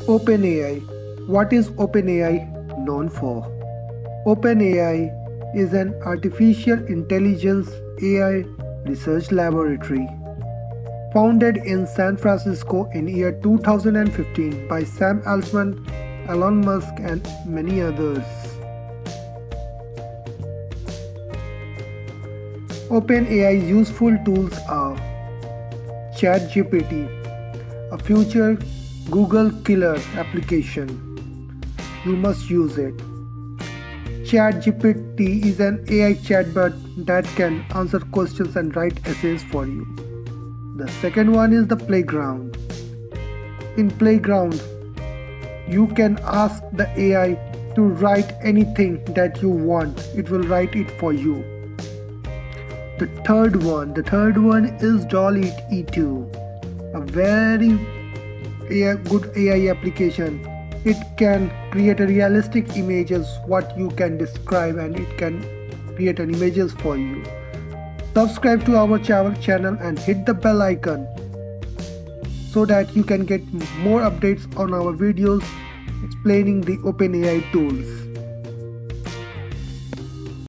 OpenAI. What is OpenAI known for? OpenAI is an artificial intelligence AI research laboratory founded in San Francisco in year 2015 by Sam Altman, Elon Musk and many others. OpenAI's useful tools are chatgpt, a future Google killer application. You must use it. ChatGPT is an AI chatbot that can answer questions and write essays for you. The second one is the playground. In playground, you can ask the AI to write anything that you want. It will write it for you. The third one is Dolly E2, a very good AI application. It can create a realistic images what you can describe, and it can create an images for you. Subscribe to our channel and hit the bell icon so that you can get more updates on our videos explaining the OpenAI tools.